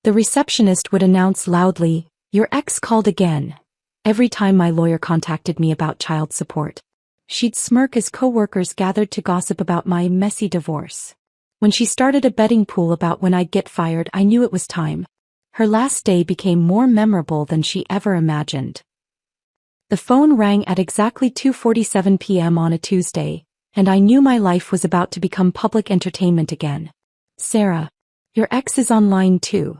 The receptionist would announce loudly, "Your ex called again," every time my lawyer contacted me about child support. She'd smirk as coworkers gathered to gossip about my messy divorce. When she started a betting pool about when I'd get fired, I knew it was time. Her last day became more memorable than she ever imagined. The phone rang at exactly 2:47 p.m. on a Tuesday, and I knew my life was about to become public entertainment again. "Sarah, your ex is online too."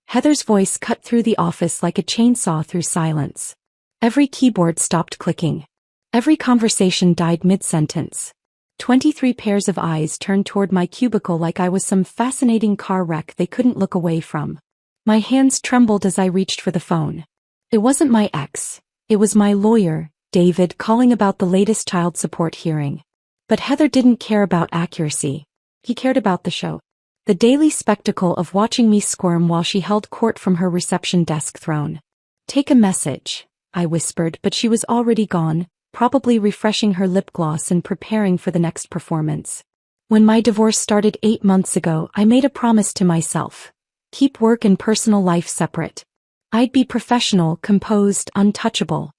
Heather's voice cut through the office like a chainsaw through silence. Every keyboard stopped clicking. Every conversation died mid-sentence. 23 pairs of eyes turned toward my cubicle like I was some fascinating car wreck they couldn't look away from. My hands trembled as I reached for the phone. It wasn't my ex. It was my lawyer, David, calling about the latest child support hearing. But Heather didn't care about accuracy. He cared about the show. The daily spectacle of watching me squirm while she held court from her reception desk throne. "Take a message," I whispered, but she was already gone, probably refreshing her lip gloss and preparing for the next performance. When my divorce started 8 months ago, I made a promise to myself. Keep work and personal life separate. I'd be professional, composed, untouchable.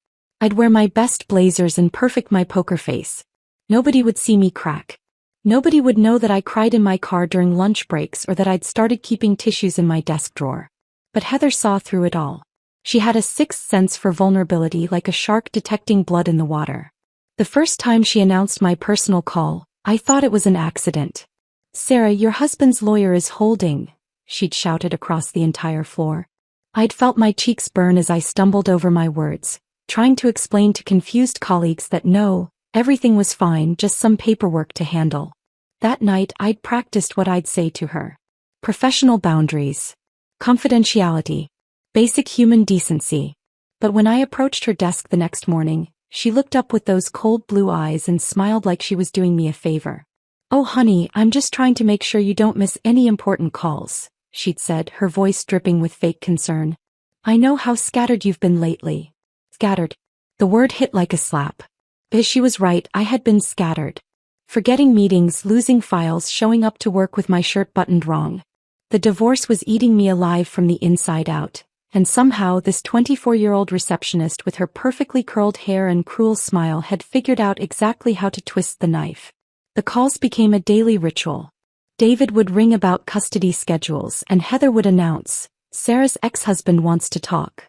I'd wear my best blazers and perfect my poker face. Nobody would see me crack. Nobody would know that I cried in my car during lunch breaks or that I'd started keeping tissues in my desk drawer. But Heather saw through it all. She had a sixth sense for vulnerability, like a shark detecting blood in the water. The first time she announced my personal call, I thought it was an accident. "Sarah, your husband's lawyer is holding," she'd shouted across the entire floor. I'd felt my cheeks burn as I stumbled over my words, trying to explain to confused colleagues that no, everything was fine, just some paperwork to handle. That night I'd practiced what I'd say to her. Professional boundaries. Confidentiality. Basic human decency. But when I approached her desk the next morning, she looked up with those cold blue eyes and smiled like she was doing me a favor. "Oh honey, I'm just trying to make sure you don't miss any important calls," she'd said, her voice dripping with fake concern. "I know how scattered you've been lately." Scattered. The word hit like a slap. Because she was right, I had been scattered. Forgetting meetings, losing files, showing up to work with my shirt buttoned wrong. The divorce was eating me alive from the inside out, and somehow this 24-year-old receptionist with her perfectly curled hair and cruel smile had figured out exactly how to twist the knife. The calls became a daily ritual. David would ring about custody schedules, and Heather would announce, "Sarah's ex-husband wants to talk."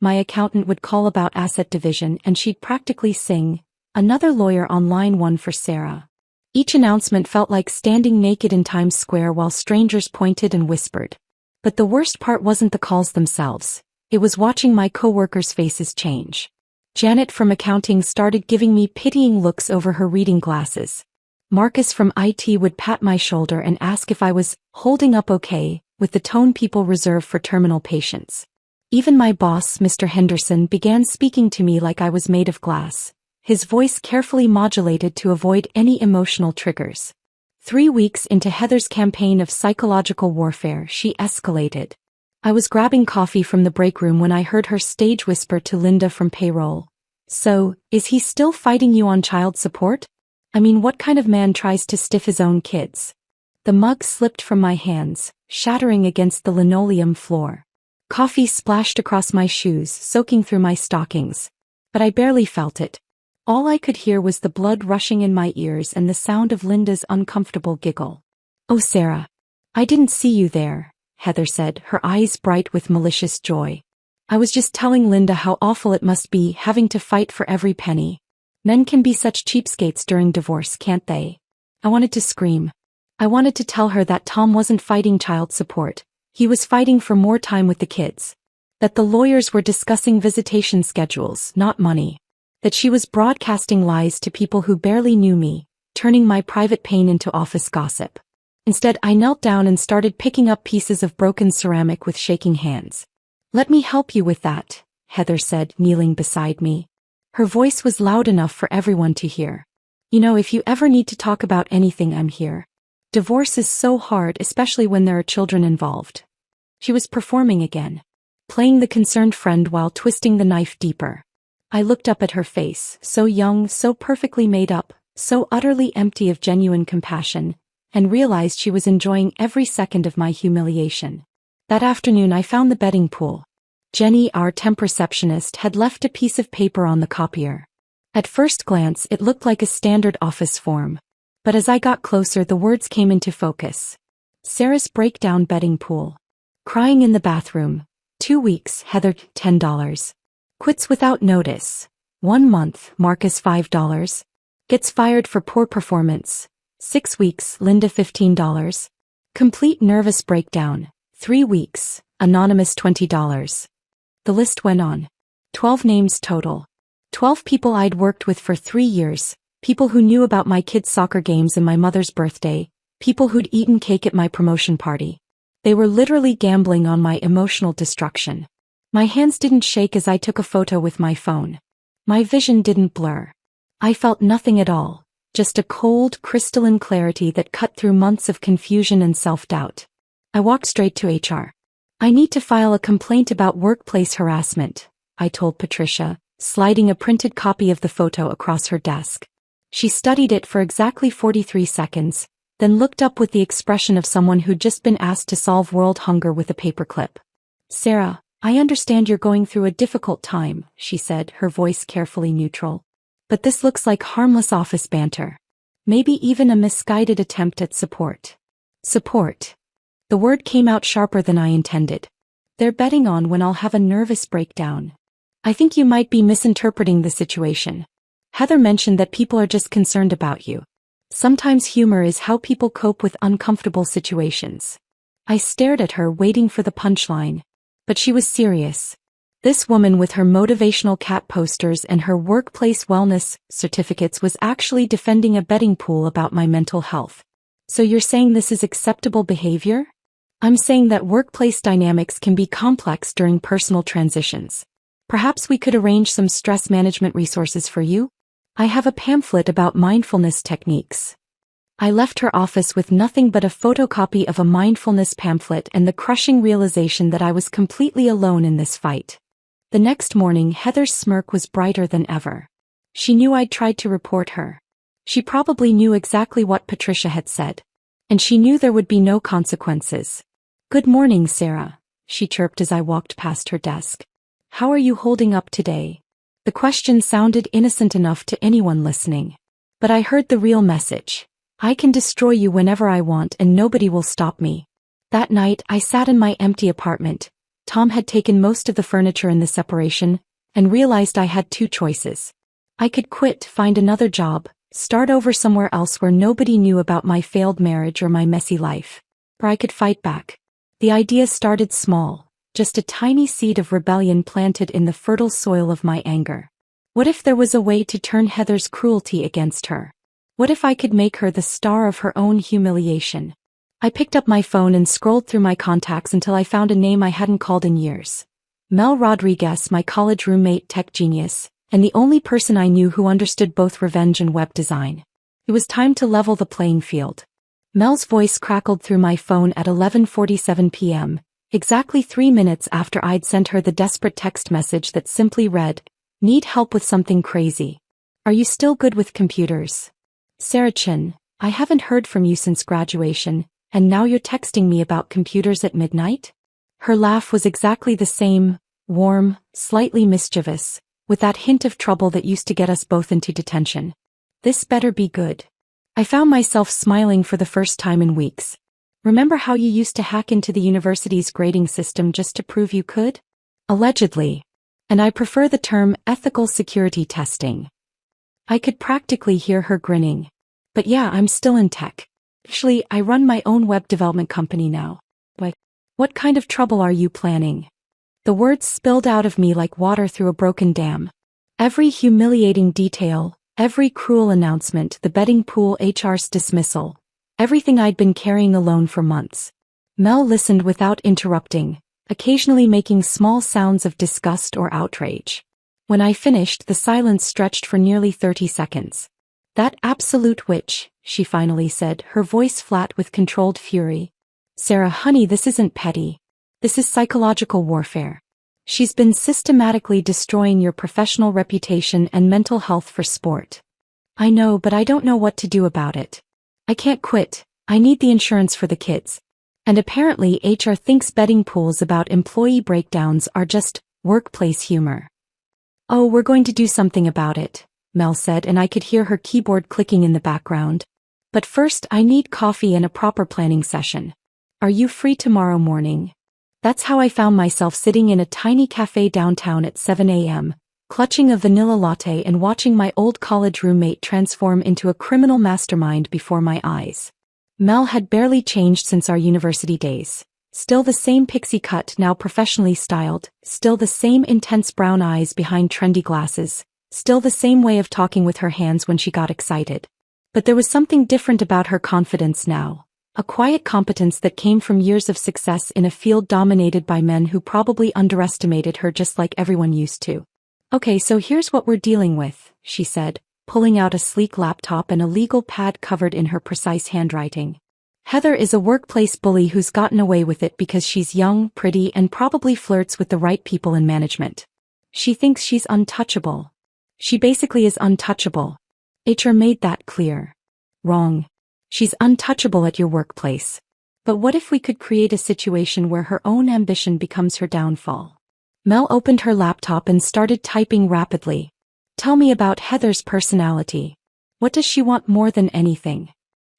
My accountant would call about asset division, and she'd practically sing, "Another lawyer on line 1 for Sarah." Each announcement felt like standing naked in Times Square while strangers pointed and whispered. But the worst part wasn't the calls themselves. It was watching my coworkers' faces change. Janet from accounting started giving me pitying looks over her reading glasses. Marcus from IT would pat my shoulder and ask if I was holding up okay, with the tone people reserve for terminal patients. Even my boss, Mr. Henderson, began speaking to me like I was made of glass, his voice carefully modulated to avoid any emotional triggers. 3 weeks into Heather's campaign of psychological warfare, she escalated. I was grabbing coffee from the break room when I heard her stage whisper to Linda from payroll. "So, is he still fighting you on child support? I mean, what kind of man tries to stiff his own kids?" The mug slipped from my hands, shattering against the linoleum floor. Coffee splashed across my shoes, soaking through my stockings. But I barely felt it. All I could hear was the blood rushing in my ears and the sound of Linda's uncomfortable giggle. "Oh Sarah, I didn't see you there," Heather said, her eyes bright with malicious joy. "I was just telling Linda how awful it must be having to fight for every penny. Men can be such cheapskates during divorce, can't they?" I wanted to scream. I wanted to tell her that Tom wasn't fighting child support. He was fighting for more time with the kids. That the lawyers were discussing visitation schedules, not money. That she was broadcasting lies to people who barely knew me, turning my private pain into office gossip. Instead, I knelt down and started picking up pieces of broken ceramic with shaking hands. "Let me help you with that," Heather said, kneeling beside me. Her voice was loud enough for everyone to hear. "You know, if you ever need to talk about anything, I'm here. Divorce is so hard, especially when there are children involved." She was performing again, playing the concerned friend while twisting the knife deeper. I looked up at her face, so young, so perfectly made up, so utterly empty of genuine compassion, and realized she was enjoying every second of my humiliation. That afternoon I found the betting pool. Jenny, our temp receptionist, had left a piece of paper on the copier. At first glance it looked like a standard office form. But as I got closer the words came into focus. Sarah's breakdown betting pool. Crying in the bathroom. 2 weeks, Heather, $10. Quits without notice. 1 month, Marcus, $5. Gets fired for poor performance. 6 weeks, Linda, $15. Complete nervous breakdown. 3 weeks, Anonymous, $20. The list went on. 12 names total. 12 people I'd worked with for 3 years, people who knew about my kids' soccer games and my mother's birthday, people who'd eaten cake at my promotion party. They were literally gambling on my emotional destruction. My hands didn't shake as I took a photo with my phone. My vision didn't blur. I felt nothing at all, just a cold, crystalline clarity that cut through months of confusion and self-doubt. I walked straight to HR. I need to file a complaint about workplace harassment, I told Patricia, sliding a printed copy of the photo across her desk. She studied it for exactly 43 seconds, then looked up with the expression of someone who'd just been asked to solve world hunger with a paperclip. Sarah, I understand you're going through a difficult time, she said, her voice carefully neutral. But this looks like harmless office banter. Maybe even a misguided attempt at support. Support. The word came out sharper than I intended. They're betting on when I'll have a nervous breakdown. I think you might be misinterpreting the situation. Heather mentioned that people are just concerned about you. Sometimes humor is how people cope with uncomfortable situations. I stared at her, waiting for the punchline. But she was serious. This woman with her motivational cat posters and her workplace wellness certificates was actually defending a betting pool about my mental health. So you're saying this is acceptable behavior? I'm saying that workplace dynamics can be complex during personal transitions. Perhaps we could arrange some stress management resources for you? I have a pamphlet about mindfulness techniques. I left her office with nothing but a photocopy of a mindfulness pamphlet and the crushing realization that I was completely alone in this fight. The next morning, Heather's smirk was brighter than ever. She knew I'd tried to report her. She probably knew exactly what Patricia had said. And she knew there would be no consequences. Good morning, Sarah, she chirped as I walked past her desk. How are you holding up today? The question sounded innocent enough to anyone listening. But I heard the real message. I can destroy you whenever I want and nobody will stop me. That night, I sat in my empty apartment. Tom had taken most of the furniture in the separation, and realized I had 2 choices. I could quit, find another job, start over somewhere else where nobody knew about my failed marriage or my messy life. Or I could fight back. The idea started small, just a tiny seed of rebellion planted in the fertile soil of my anger. What if there was a way to turn Heather's cruelty against her? What if I could make her the star of her own humiliation? I picked up my phone and scrolled through my contacts until I found a name I hadn't called in years. Mel Rodriguez, my college roommate, tech genius, and the only person I knew who understood both revenge and web design. It was time to level the playing field. Mel's voice crackled through my phone at 11:47 p.m., exactly 3 minutes after I'd sent her the desperate text message that simply read, "Need help with something crazy. Are you still good with computers? Sarah Chin, I haven't heard from you since graduation, and now you're texting me about computers at midnight?" Her laugh was exactly the same, warm, slightly mischievous, with that hint of trouble that used to get us both into detention. This better be good. I found myself smiling for the first time in weeks. Remember how you used to hack into the university's grading system just to prove you could? Allegedly. And I prefer the term ethical security testing. I could practically hear her grinning. But yeah, I'm still in tech. Actually, I run my own web development company now. But what kind of trouble are you planning? The words spilled out of me like water through a broken dam. Every humiliating detail, every cruel announcement, the betting pool, HR's dismissal, everything I'd been carrying alone for months. Mel listened without interrupting, occasionally making small sounds of disgust or outrage. When I finished, the silence stretched for nearly 30 seconds. That absolute witch, she finally said, her voice flat with controlled fury. Sarah, honey, this isn't petty. This is psychological warfare. She's been systematically destroying your professional reputation and mental health for sport. I know, but I don't know what to do about it. I can't quit. I need the insurance for the kids. And apparently HR thinks betting pools about employee breakdowns are just workplace humor. Oh, we're going to do something about it, Mel said, and I could hear her keyboard clicking in the background. But first I need coffee and a proper planning session. Are you free tomorrow morning? That's how I found myself sitting in a tiny cafe downtown at 7 a.m., clutching a vanilla latte and watching my old college roommate transform into a criminal mastermind before my eyes. Mel had barely changed since our university days. Still the same pixie cut, now professionally styled, still the same intense brown eyes behind trendy glasses, still the same way of talking with her hands when she got excited. But there was something different about her confidence now. A quiet competence that came from years of success in a field dominated by men who probably underestimated her just like everyone used to. Okay, so here's what we're dealing with, she said, pulling out a sleek laptop and a legal pad covered in her precise handwriting. Heather is a workplace bully who's gotten away with it because she's young, pretty, and probably flirts with the right people in management. She thinks she's untouchable. She basically is untouchable. HR made that clear. Wrong. She's untouchable at your workplace. But what if we could create a situation where her own ambition becomes her downfall? Mel opened her laptop and started typing rapidly. Tell me about Heather's personality. What does she want more than anything?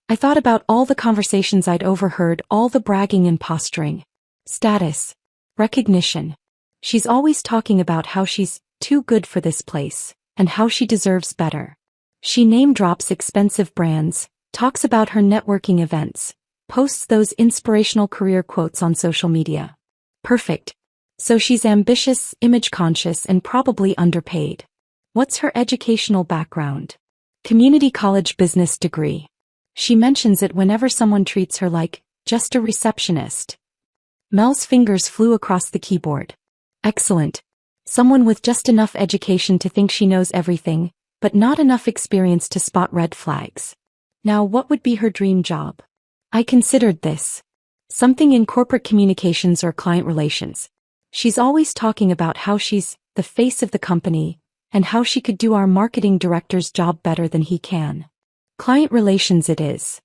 I thought about all the conversations I'd overheard, all the bragging and posturing. Status. Recognition. She's always talking about how she's too good for this place, and how she deserves better. She name drops expensive brands, talks about her networking events, posts those inspirational career quotes on social media. Perfect. So she's ambitious, image-conscious, and probably underpaid. What's her educational background? Community college business degree. She mentions it whenever someone treats her like just a receptionist. Mel's fingers flew across the keyboard. Excellent. Someone with just enough education to think she knows everything, but not enough experience to spot red flags. Now, what would be her dream job? I considered this. Something in corporate communications or client relations. She's always talking about how she's the face of the company, and how she could do our marketing director's job better than he can. Client relations it is.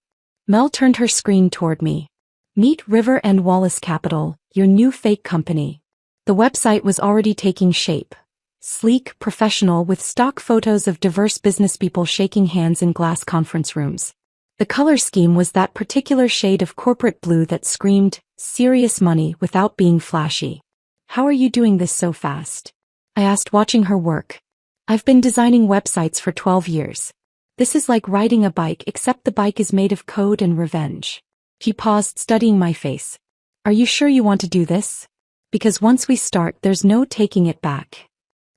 Mel turned her screen toward me. Meet River and Wallace Capital, your new fake company. The website was already taking shape. Sleek, professional, with stock photos of diverse businesspeople shaking hands in glass conference rooms. The color scheme was that particular shade of corporate blue that screamed, serious money without being flashy. How are you doing this so fast? I asked, watching her work. I've been designing websites for 12 years. This is like riding a bike, except the bike is made of code and revenge. He paused, studying my face. Are you sure you want to do this? Because once we start, there's no taking it back.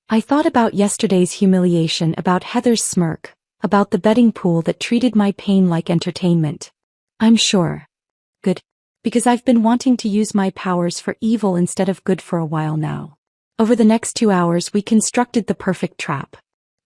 I thought about yesterday's humiliation, about Heather's smirk, about the betting pool that treated my pain like entertainment. I'm sure. Good. Because I've been wanting to use my powers for evil instead of good for a while now. Over the next 2 hours we constructed the perfect trap.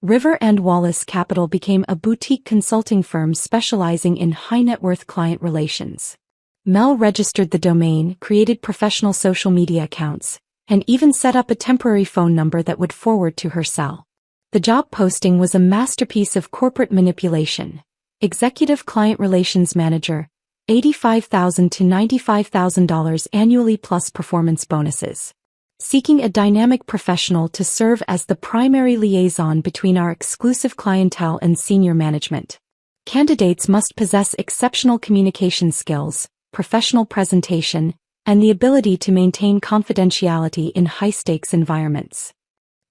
River and Wallace Capital became a boutique consulting firm specializing in high-net-worth client relations. Mel registered the domain, created professional social media accounts, and even set up a temporary phone number that would forward to her cell. The job posting was a masterpiece of corporate manipulation. Executive Client Relations Manager, $85,000 to $95,000 annually plus performance bonuses. Seeking a dynamic professional to serve as the primary liaison between our exclusive clientele and senior management. Candidates must possess exceptional communication skills, professional presentation, and the ability to maintain confidentiality in high-stakes environments.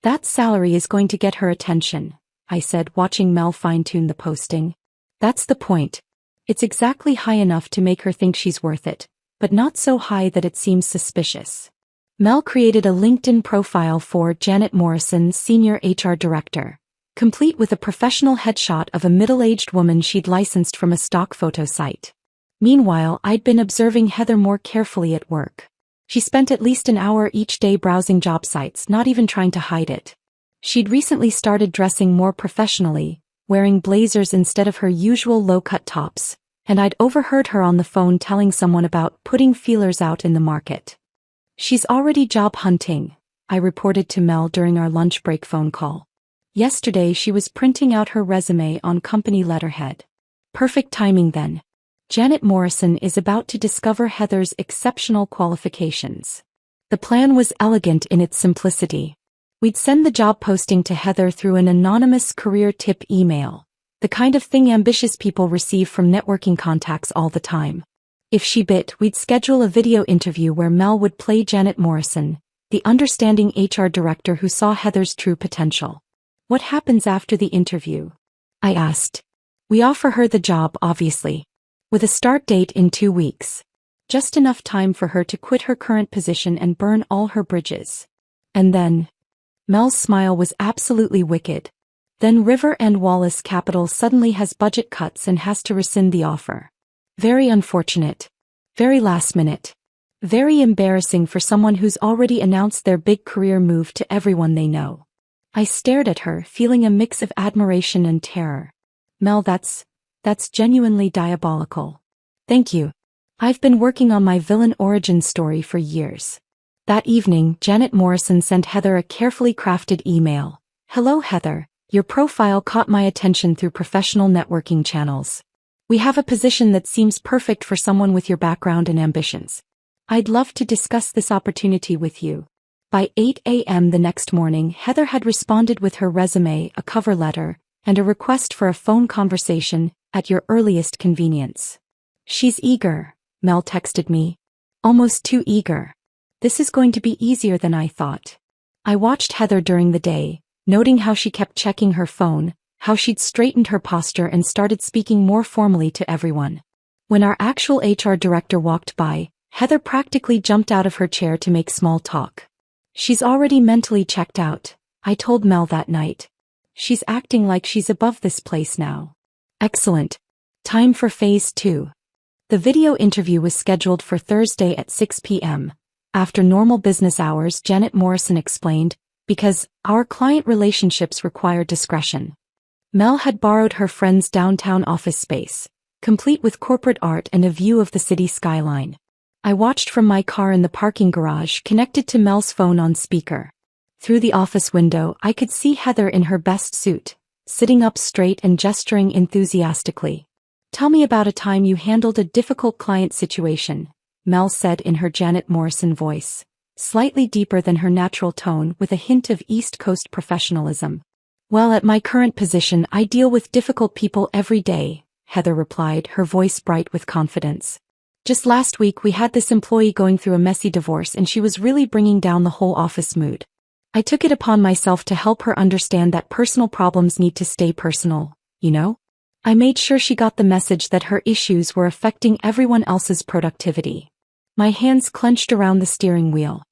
That salary is going to get her attention, I said, watching Mel fine-tune the posting. That's the point. It's exactly high enough to make her think she's worth it, but not so high that it seems suspicious. Mel created a LinkedIn profile for Janet Morrison, Senior HR Director, complete with a professional headshot of a middle-aged woman she'd licensed from a stock photo site. Meanwhile, I'd been observing Heather more carefully at work. She spent at least an hour each day browsing job sites, not even trying to hide it. She'd recently started dressing more professionally, wearing blazers instead of her usual low-cut tops, and I'd overheard her on the phone telling someone about putting feelers out in the market. She's already job hunting, I reported to Mel during our lunch break phone call. Yesterday she was printing out her resume on company letterhead. Perfect timing then. Janet Morrison is about to discover Heather's exceptional qualifications. The plan was elegant in its simplicity. We'd send the job posting to Heather through an anonymous career tip email, the kind of thing ambitious people receive from networking contacts all the time. If she bit, we'd schedule a video interview where Mel would play Janet Morrison, the understanding HR director who saw Heather's true potential. What happens after the interview? I asked. We offer her the job, obviously. With a start date in 2 weeks. Just enough time for her to quit her current position and burn all her bridges. And then... Mel's smile was absolutely wicked. Then River and Wallace Capital suddenly has budget cuts and has to rescind the offer. Very unfortunate. Very last minute. Very embarrassing for someone who's already announced their big career move to everyone they know. I stared at her, feeling a mix of admiration and terror. Mel, that's genuinely diabolical. Thank you. I've been working on my villain origin story for years. That evening, Janet Morrison sent Heather a carefully crafted email. Hello Heather, your profile caught my attention through professional networking channels. We have a position that seems perfect for someone with your background and ambitions. I'd love to discuss this opportunity with you. By 8 a.m. the next morning, Heather had responded with her resume, a cover letter, and a request for a phone conversation at your earliest convenience. She's eager, Mel texted me. Almost too eager. This is going to be easier than I thought. I watched Heather during the day, noting how she kept checking her phone, how she'd straightened her posture and started speaking more formally to everyone. When our actual HR director walked by, Heather practically jumped out of her chair to make small talk. She's already mentally checked out, I told Mel that night. She's acting like she's above this place now. Excellent. Time for phase 2. The video interview was scheduled for Thursday at 6 p.m. After normal business hours, Janet Morrison explained, because our client relationships require discretion. Mel had borrowed her friend's downtown office space, complete with corporate art and a view of the city skyline. I watched from my car in the parking garage connected to Mel's phone on speaker. Through the office window, I could see Heather in her best suit, sitting up straight and gesturing enthusiastically. Tell me about a time you handled a difficult client situation, Mel said in her Janet Morrison voice, slightly deeper than her natural tone with a hint of East Coast professionalism. Well, at my current position, I deal with difficult people every day, Heather replied, her voice bright with confidence. Just last week we had this employee going through a messy divorce and she was really bringing down the whole office mood. I took it upon myself to help her understand that personal problems need to stay personal, you know? I made sure she got the message that her issues were affecting everyone else's productivity. My hands clenched around the steering wheel.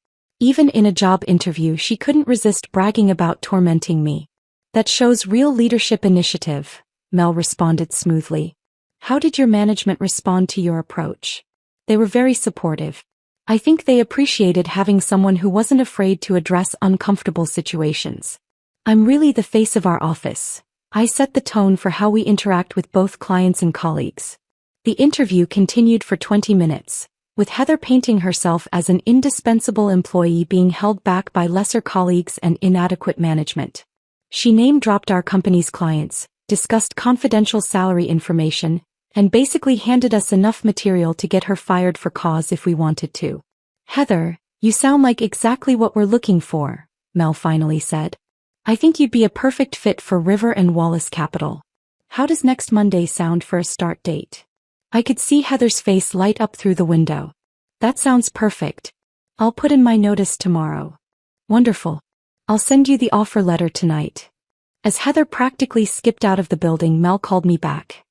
Even in a job interview, she couldn't resist bragging about tormenting me. That shows real leadership initiative, Mel responded smoothly. How did your management respond to your approach? They were very supportive. I think they appreciated having someone who wasn't afraid to address uncomfortable situations. I'm really the face of our office. I set the tone for how we interact with both clients and colleagues. The interview continued for 20 minutes, with Heather painting herself as an indispensable employee being held back by lesser colleagues and inadequate management. She name-dropped our company's clients, discussed confidential salary information, and basically handed us enough material to get her fired for cause if we wanted to. Heather, you sound like exactly what we're looking for, Mel finally said. I think you'd be a perfect fit for River and Wallace Capital. How does next Monday sound for a start date? I could see Heather's face light up through the window. That sounds perfect. I'll put in my notice tomorrow. Wonderful. I'll send you the offer letter tonight. As Heather practically skipped out of the building, Mel called me back.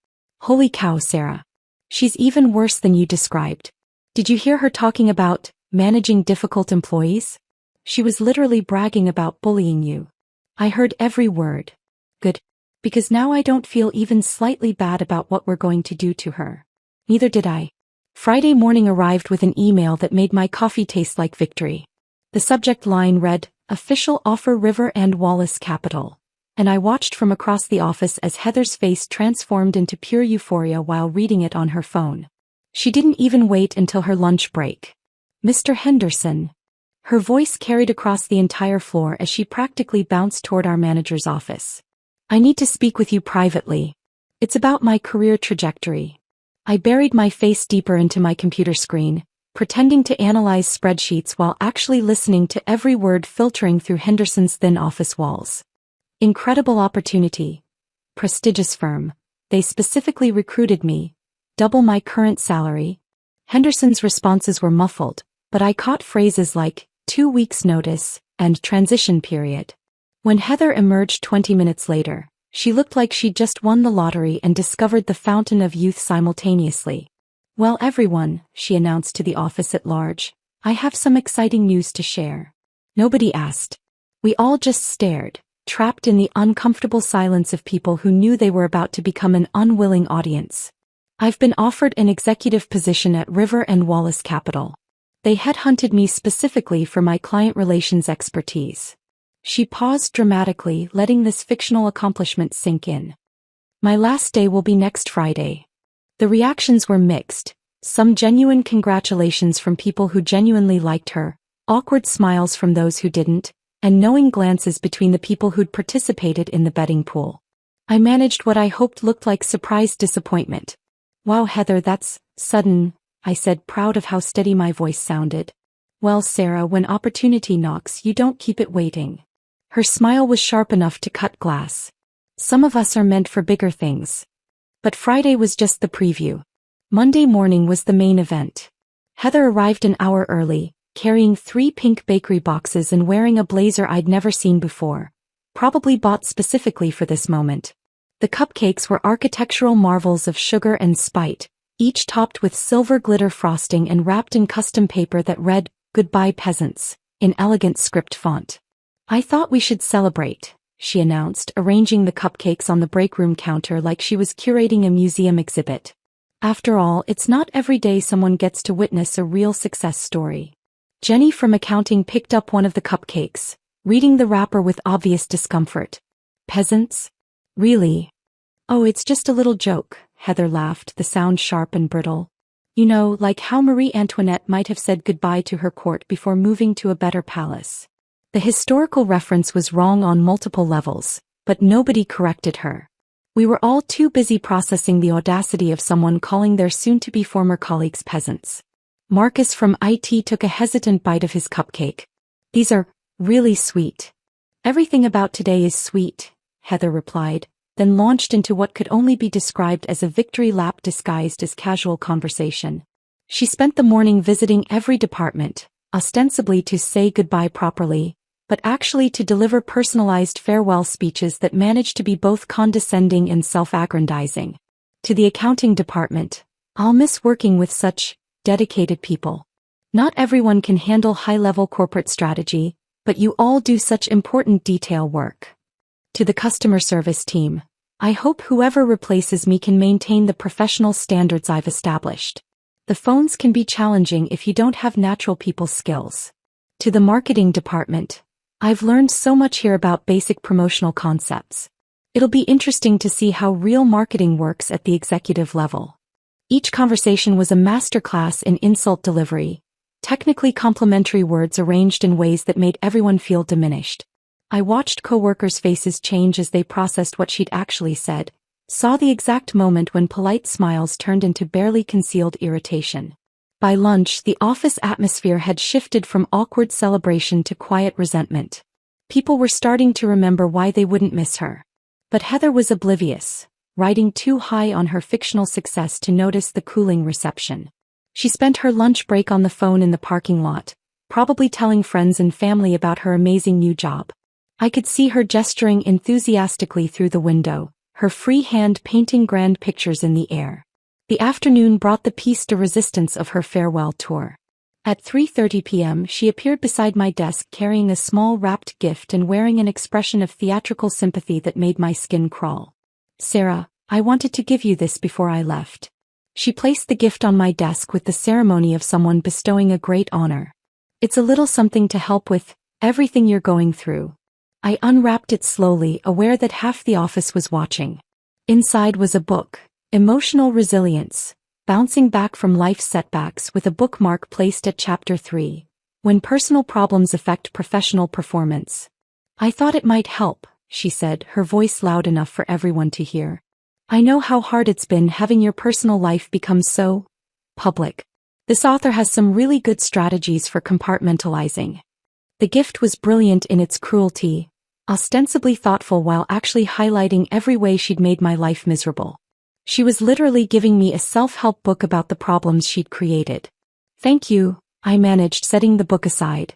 Holy cow, Sarah. She's even worse than you described. Did you hear her talking about managing difficult employees? She was literally bragging about bullying you. I heard every word. Good. Because now I don't feel even slightly bad about what we're going to do to her. Neither did I. Friday morning arrived with an email that made my coffee taste like victory. The subject line read, Official Offer River and Wallace Capital. And I watched from across the office as Heather's face transformed into pure euphoria while reading it on her phone. She didn't even wait until her lunch break. Mr. Henderson. Her voice carried across the entire floor as she practically bounced toward our manager's office. I need to speak with you privately. It's about my career trajectory. I buried my face deeper into my computer screen, pretending to analyze spreadsheets while actually listening to every word filtering through Henderson's thin office walls. Incredible opportunity. Prestigious firm. They specifically recruited me. Double my current salary. Henderson's responses were muffled, but I caught phrases like 2 weeks notice and transition period. When Heather emerged 20 minutes later, she looked like she'd just won the lottery and discovered the fountain of youth simultaneously. Well, everyone, she announced to the office at large, I have some exciting news to share. Nobody asked. We all just stared, trapped in the uncomfortable silence of people who knew they were about to become an unwilling audience. I've been offered an executive position at River and Wallace Capital. They headhunted me specifically for my client relations expertise. She paused dramatically, letting this fictional accomplishment sink in. My last day will be next Friday. The reactions were mixed, some genuine congratulations from people who genuinely liked her, awkward smiles from those who didn't, and knowing glances between the people who'd participated in the betting pool. I managed what I hoped looked like surprise disappointment. Wow, Heather, that's sudden, I said, proud of how steady my voice sounded. Well, Sarah, when opportunity knocks, you don't keep it waiting. Her smile was sharp enough to cut glass. Some of us are meant for bigger things. But Friday was just the preview. Monday morning was the main event. Heather arrived an hour early, carrying 3 pink bakery boxes and wearing a blazer I'd never seen before, probably bought specifically for this moment. The cupcakes were architectural marvels of sugar and spite, each topped with silver glitter frosting and wrapped in custom paper that read, "Goodbye Peasants," in elegant script font. I thought we should celebrate, she announced, arranging the cupcakes on the break room counter like she was curating a museum exhibit. After all, it's not every day someone gets to witness a real success story. Jenny from accounting picked up one of the cupcakes, reading the wrapper with obvious discomfort. Peasants? Really? Oh, it's just a little joke, Heather laughed, the sound sharp and brittle. You know, like how Marie Antoinette might have said goodbye to her court before moving to a better palace. The historical reference was wrong on multiple levels, but nobody corrected her. We were all too busy processing the audacity of someone calling their soon-to-be former colleagues peasants. Marcus from IT took a hesitant bite of his cupcake. These are really sweet. Everything about today is sweet, Heather replied, then launched into what could only be described as a victory lap disguised as casual conversation. She spent the morning visiting every department, ostensibly to say goodbye properly, but actually to deliver personalized farewell speeches that managed to be both condescending and self-aggrandizing. To the accounting department, I'll miss working with such dedicated people. Not everyone can handle high-level corporate strategy, but you all do such important detail work. To the customer service team, I hope whoever replaces me can maintain the professional standards I've established. The phones can be challenging if you don't have natural people skills. To the marketing department, I've learned so much here about basic promotional concepts. It'll be interesting to see how real marketing works at the executive level. Each conversation was a masterclass in insult delivery, technically complimentary words arranged in ways that made everyone feel diminished. I watched coworkers' faces change as they processed what she'd actually said, saw the exact moment when polite smiles turned into barely concealed irritation. By lunch, the office atmosphere had shifted from awkward celebration to quiet resentment. People were starting to remember why they wouldn't miss her. But Heather was oblivious, riding too high on her fictional success to notice the cooling reception. She spent her lunch break on the phone in the parking lot, probably telling friends and family about her amazing new job. I could see her gesturing enthusiastically through the window, her free hand painting grand pictures in the air. The afternoon brought the piece de resistance of her farewell tour. At 3:30 p.m. she appeared beside my desk carrying a small wrapped gift and wearing an expression of theatrical sympathy that made my skin crawl. Sarah, I wanted to give you this before I left. She placed the gift on my desk with the ceremony of someone bestowing a great honor. It's a little something to help with everything you're going through. I unwrapped it slowly, aware that half the office was watching. Inside was a book, Emotional Resilience, Bouncing Back from Life's Setbacks, with a bookmark placed at Chapter 3, When Personal Problems Affect Professional Performance. I thought it might help, she said, her voice loud enough for everyone to hear. I know how hard it's been having your personal life become so public. This author has some really good strategies for compartmentalizing. The gift was brilliant in its cruelty, ostensibly thoughtful while actually highlighting every way she'd made my life miserable. She was literally giving me a self-help book about the problems she'd created. Thank you, I managed, setting the book aside.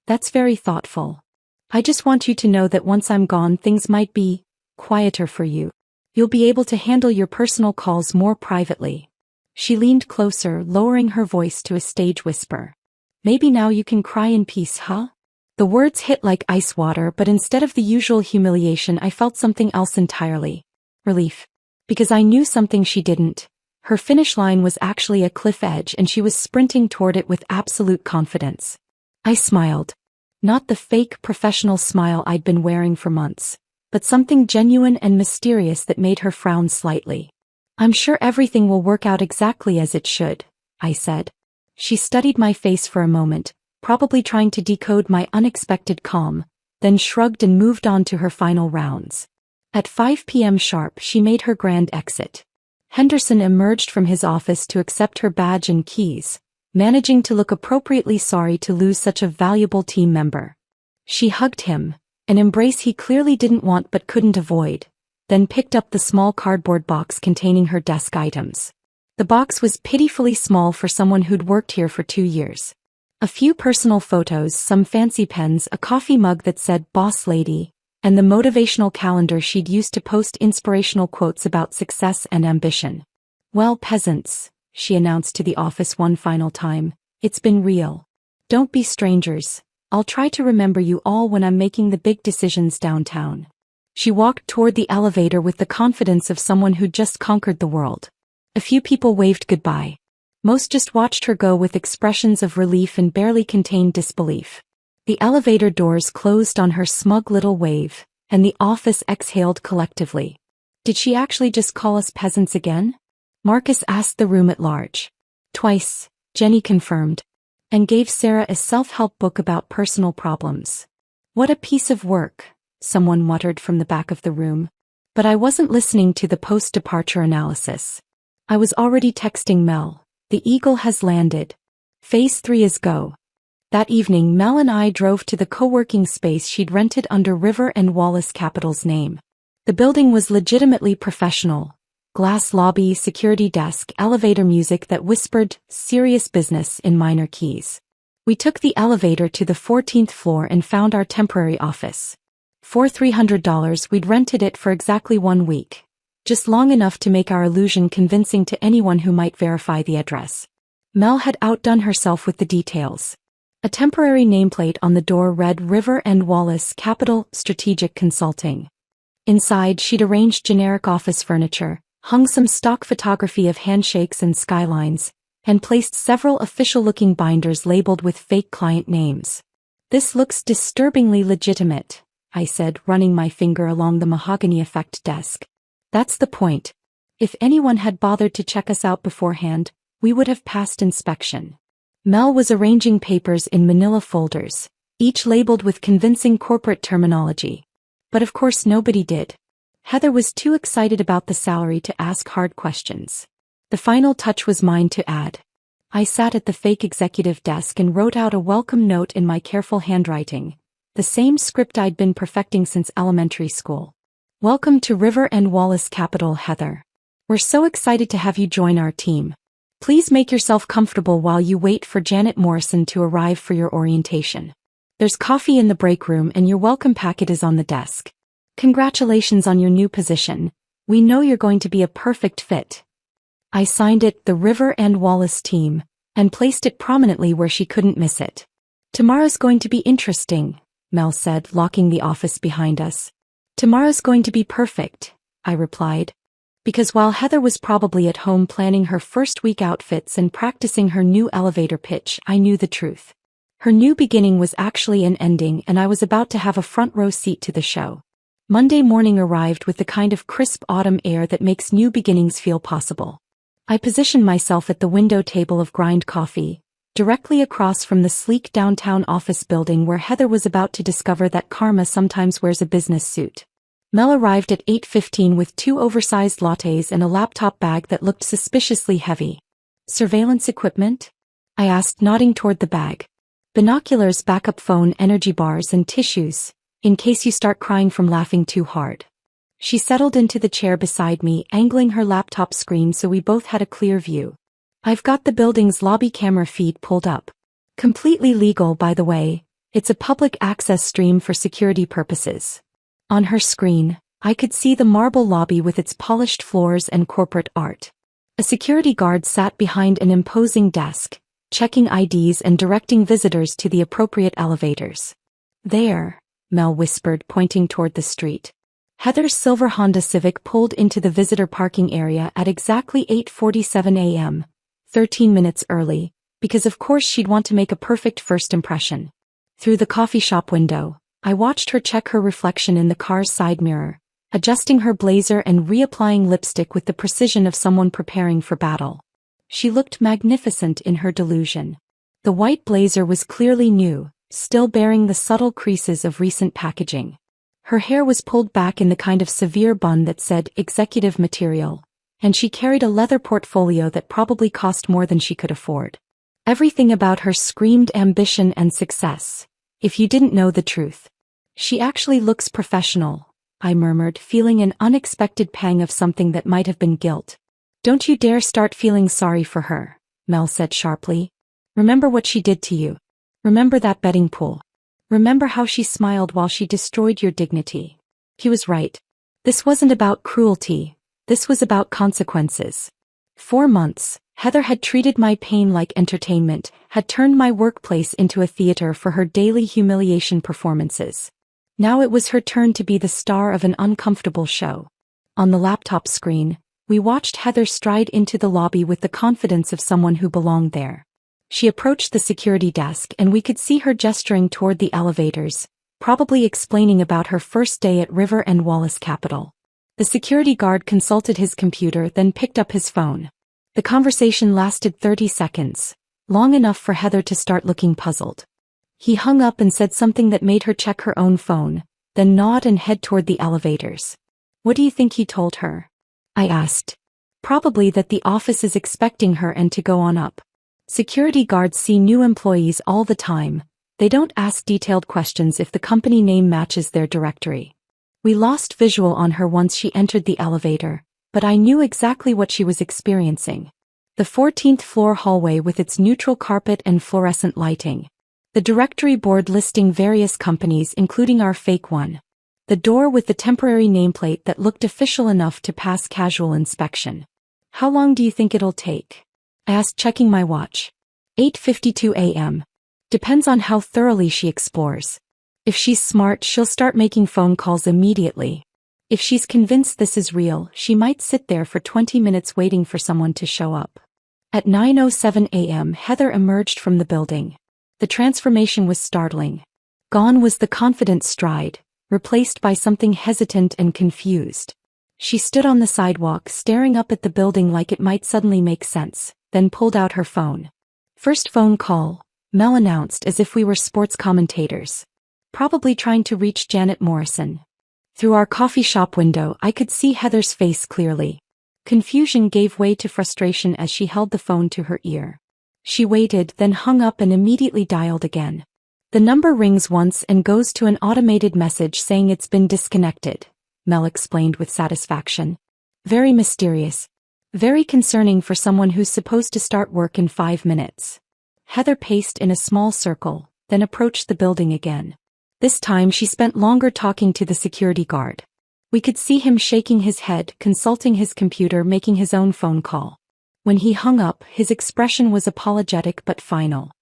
That's very thoughtful. I just want you to know that once I'm gone, things might be quieter for you. You'll be able to handle your personal calls more privately. She leaned closer, lowering her voice to a stage whisper. Maybe now you can cry in peace, huh? The words hit like ice water, but instead of the usual humiliation, I felt something else entirely. Relief. Because I knew something she didn't. Her finish line was actually a cliff edge, and she was sprinting toward it with absolute confidence. I smiled. Not the fake professional smile I'd been wearing for months, but something genuine and mysterious that made her frown slightly. I'm sure everything will work out exactly as it should, I said. She studied my face for a moment, probably trying to decode my unexpected calm, then shrugged and moved on to her final rounds. At 5 p.m. sharp, she made her grand exit. Henderson emerged from his office to accept her badge and keys, managing to look appropriately sorry to lose such a valuable team member. She hugged him, an embrace he clearly didn't want but couldn't avoid, then picked up the small cardboard box containing her desk items. The box was pitifully small for someone who'd worked here for 2 years. A few personal photos, some fancy pens, a coffee mug that said "Boss Lady," and the motivational calendar she'd used to post inspirational quotes about success and ambition. Well, peasants, she announced to the office one final time, it's been real. Don't be strangers. I'll try to remember you all when I'm making the big decisions downtown. She walked toward the elevator with the confidence of someone who'd just conquered the world. A few people waved goodbye. Most just watched her go with expressions of relief and barely contained disbelief. The elevator doors closed on her smug little wave, and the office exhaled collectively. Did she actually just call us peasants again? Marcus asked the room at large. Twice, Jenny confirmed, and gave Sarah a self-help book about personal problems. What a piece of work, someone muttered from the back of the room. But I wasn't listening to the post-departure analysis. I was already texting Mel. The Eagle has landed. Phase 3 is go. That evening, Mel and I drove to the co-working space she'd rented under River and Wallace Capital's name. The building was legitimately professional. Glass lobby, security desk, elevator music that whispered serious business in minor keys. We took the elevator to the 14th floor and found our temporary office. For $300, we'd rented it for exactly 1 week. Just long enough to make our illusion convincing to anyone who might verify the address. Mel had outdone herself with the details. A temporary nameplate on the door read River and Wallace Capital Strategic Consulting. Inside, she'd arranged generic office furniture, hung some stock photography of handshakes and skylines, and placed several official-looking binders labeled with fake client names. This looks disturbingly legitimate, I said, running my finger along the mahogany effect desk. That's the point. If anyone had bothered to check us out beforehand, we would have passed inspection. Mel was arranging papers in manila folders, each labeled with convincing corporate terminology. But of course nobody did. Heather was too excited about the salary to ask hard questions. The final touch was mine to add. I sat at the fake executive desk and wrote out a welcome note in my careful handwriting, the same script I'd been perfecting since elementary school. Welcome to River and Wallace Capital, Heather. We're so excited to have you join our team. Please make yourself comfortable while you wait for Janet Morrison to arrive for your orientation. There's coffee in the break room and your welcome packet is on the desk. Congratulations on your new position. We know you're going to be a perfect fit. I signed it the River and Wallace team, and placed it prominently where she couldn't miss it. Tomorrow's going to be interesting, Mel said, locking the office behind us. Tomorrow's going to be perfect, I replied. Because while Heather was probably at home planning her first week outfits and practicing her new elevator pitch, I knew the truth. Her new beginning was actually an ending, and I was about to have a front row seat to the show. Monday morning arrived with the kind of crisp autumn air that makes new beginnings feel possible. I positioned myself at the window table of grind coffee, directly across from the sleek downtown office building where Heather was about to discover that karma sometimes wears a business suit. Mel arrived at 8:15 with 2 oversized lattes and a laptop bag that looked suspiciously heavy. Surveillance equipment? I asked, nodding toward the bag. Binoculars, backup phone, energy bars, and tissues, in case you start crying from laughing too hard. She settled into the chair beside me, angling her laptop screen so we both had a clear view. I've got the building's lobby camera feed pulled up. Completely legal, by the way. It's a public access stream for security purposes. On her screen, I could see the marble lobby with its polished floors and corporate art. A security guard sat behind an imposing desk, checking IDs and directing visitors to the appropriate elevators. There, Mel whispered, pointing toward the street. Heather's silver Honda Civic pulled into the visitor parking area at exactly 8:47 a.m., 13 minutes early, because of course she'd want to make a perfect first impression. Through the coffee shop window, I watched her check her reflection in the car's side mirror, adjusting her blazer and reapplying lipstick with the precision of someone preparing for battle. She looked magnificent in her delusion. The white blazer was clearly new, still bearing the subtle creases of recent packaging. Her hair was pulled back in the kind of severe bun that said executive material, and she carried a leather portfolio that probably cost more than she could afford. Everything about her screamed ambition and success, if you didn't know the truth. She actually looks professional, I murmured, feeling an unexpected pang of something that might have been guilt. Don't you dare start feeling sorry for her, Mel said sharply. Remember what she did to you. Remember that betting pool. Remember how she smiled while she destroyed your dignity. He was right. This wasn't about cruelty. This was about consequences. 4 months, Heather had treated my pain like entertainment, had turned my workplace into a theater for her daily humiliation performances. Now it was her turn to be the star of an uncomfortable show. On the laptop screen, we watched Heather stride into the lobby with the confidence of someone who belonged there. She approached the security desk and we could see her gesturing toward the elevators, probably explaining about her first day at River and Wallace Capital. The security guard consulted his computer, then picked up his phone. The conversation lasted 30 seconds, long enough for Heather to start looking puzzled. He hung up and said something that made her check her own phone, then nod and head toward the elevators. What do you think he told her? I asked. Probably that the office is expecting her and to go on up. Security guards see new employees all the time. They don't ask detailed questions if the company name matches their directory. We lost visual on her once she entered the elevator, but I knew exactly what she was experiencing. The 14th floor hallway with its neutral carpet and fluorescent lighting. The directory board listing various companies including our fake one. The door with the temporary nameplate that looked official enough to pass casual inspection. How long do you think it'll take? I asked, checking my watch. 8:52 a.m. Depends on how thoroughly she explores. If she's smart, she'll start making phone calls immediately. If she's convinced this is real, she might sit there for 20 minutes waiting for someone to show up. At 9:07 a.m. Heather emerged from the building. The transformation was startling. Gone was the confident stride, replaced by something hesitant and confused. She stood on the sidewalk staring up at the building like it might suddenly make sense, then pulled out her phone. First phone call, Mel announced as if we were sports commentators. Probably trying to reach Janet Morrison. Through our coffee shop window I could see Heather's face clearly. Confusion gave way to frustration as she held the phone to her ear. She waited, then hung up and immediately dialed again. The number rings once and goes to an automated message saying it's been disconnected, Mel explained with satisfaction. Very mysterious. Very concerning for someone who's supposed to start work in 5 minutes. Heather paced in a small circle, then approached the building again. This time she spent longer talking to the security guard. We could see him shaking his head, consulting his computer, making his own phone call. When he hung up, his expression was apologetic but final.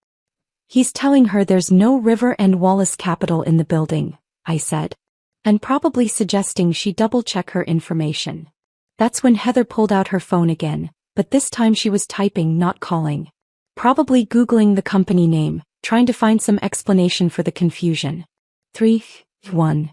He's telling her there's no River and Wallace Capital in the building, I said. And probably suggesting she double-check her information. That's when Heather pulled out her phone again, but this time she was typing, not calling. Probably Googling the company name, trying to find some explanation for the confusion. 3, 1.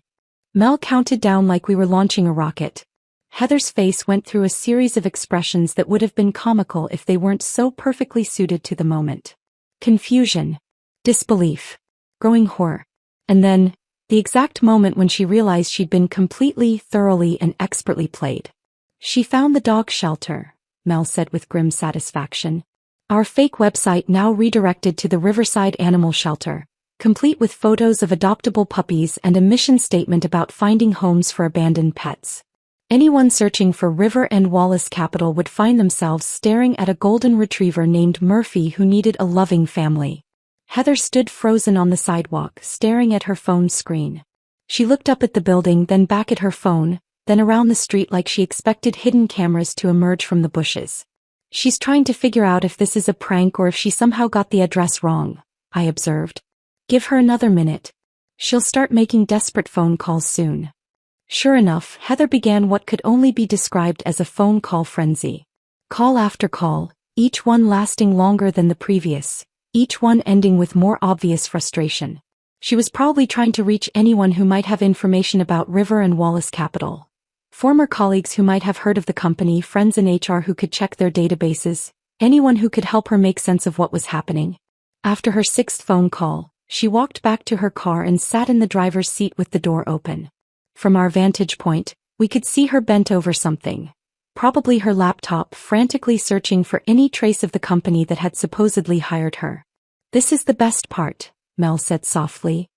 Mel counted down like we were launching a rocket. Heather's face went through a series of expressions that would have been comical if they weren't so perfectly suited to the moment. Confusion. Disbelief. Growing horror. And then, The exact moment when she realized she'd been completely, thoroughly, and expertly played. She found the dog shelter, Mel said with grim satisfaction. Our fake website now redirected to the Riverside Animal Shelter, complete with photos of adoptable puppies and a mission statement about finding homes for abandoned pets. Anyone searching for River and Wallace Capital would find themselves staring at a golden retriever named Murphy who needed a loving family. Heather stood frozen on the sidewalk, staring at her phone screen. She looked up at the building, then back at her phone, then around the street like she expected hidden cameras to emerge from the bushes. She's trying to figure out if this is a prank or if she somehow got the address wrong, I observed. Give her another minute. She'll start making desperate phone calls soon. Sure enough, Heather began what could only be described as a phone call frenzy. Call after call, each one lasting longer than the previous, each one ending with more obvious frustration. She was probably trying to reach anyone who might have information about River and Wallace Capital. Former colleagues who might have heard of the company, friends in HR who could check their databases, anyone who could help her make sense of what was happening. After her sixth phone call, she walked back to her car and sat in the driver's seat with the door open. From our vantage point, we could see her bent over something. Probably her laptop, frantically searching for any trace of the company that had supposedly hired her. This is the best part, Mel said softly.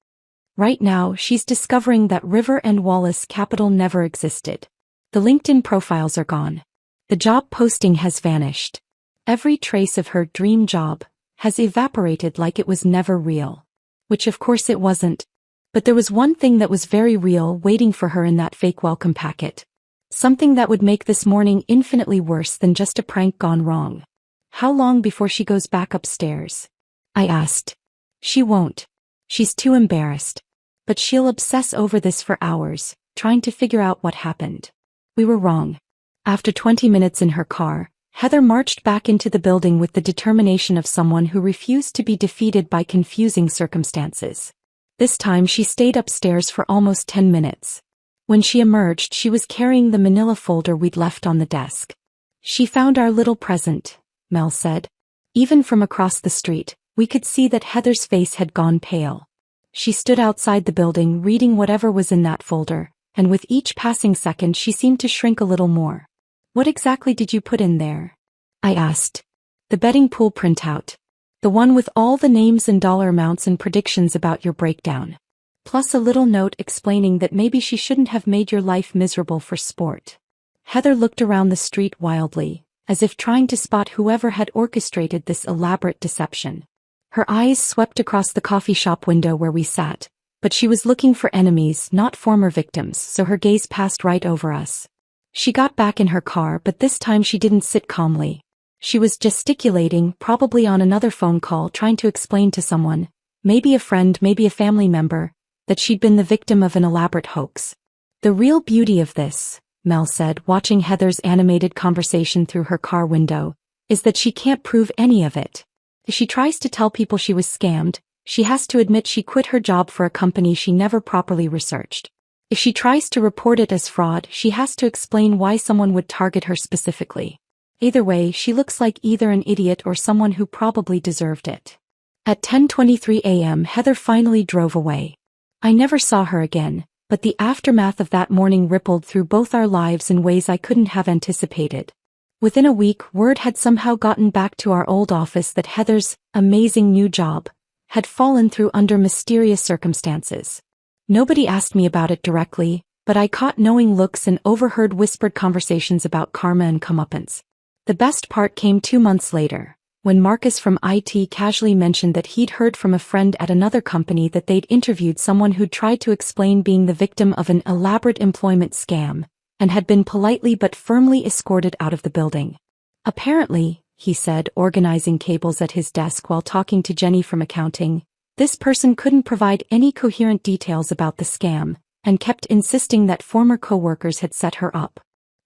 Right now, she's discovering that River and Wallace Capital never existed. The LinkedIn profiles are gone. The job posting has vanished. Every trace of her dream job has evaporated like it was never real. Which of course it wasn't. But there was one thing that was very real waiting for her in that fake welcome packet. Something that would make this morning infinitely worse than just a prank gone wrong. How long before she goes back upstairs? I asked. She won't. She's too embarrassed. But she'll obsess over this for hours, trying to figure out what happened. We were wrong. After 20 minutes in her car, Heather marched back into the building with the determination of someone who refused to be defeated by confusing circumstances. This time she stayed upstairs for almost 10 minutes. When she emerged, she was carrying the manila folder we'd left on the desk. She found our little present, Mel said. Even from across the street, we could see that Heather's face had gone pale. She stood outside the building reading whatever was in that folder, and with each passing second she seemed to shrink a little more. What exactly did you put in there? I asked. The betting pool printout. The one with all the names and dollar amounts and predictions about your breakdown. Plus a little note explaining that maybe she shouldn't have made your life miserable for sport. Heather looked around the street wildly, as if trying to spot whoever had orchestrated this elaborate deception. Her eyes swept across the coffee shop window where we sat, but she was looking for enemies, not former victims, so her gaze passed right over us. She got back in her car, but this time she didn't sit calmly. She was gesticulating, probably on another phone call, trying to explain to someone, maybe a friend, maybe a family member, that she'd been the victim of an elaborate hoax. The real beauty of this, Mel said, watching Heather's animated conversation through her car window, is that she can't prove any of it. If she tries to tell people she was scammed, she has to admit she quit her job for a company she never properly researched. If she tries to report it as fraud, she has to explain why someone would target her specifically. Either way, she looks like either an idiot or someone who probably deserved it. At 10:23 a.m., Heather finally drove away. I never saw her again, but the aftermath of that morning rippled through both our lives in ways I couldn't have anticipated. Within a week, word had somehow gotten back to our old office that Heather's amazing new job had fallen through under mysterious circumstances. Nobody asked me about it directly, but I caught knowing looks and overheard whispered conversations about karma and comeuppance. The best part came 2 months later, when Marcus from IT casually mentioned that he'd heard from a friend at another company that they'd interviewed someone who'd tried to explain being the victim of an elaborate employment scam, and had been politely but firmly escorted out of the building. Apparently, he said, organizing cables at his desk while talking to Jenny from accounting, this person couldn't provide any coherent details about the scam, and kept insisting that former coworkers had set her up.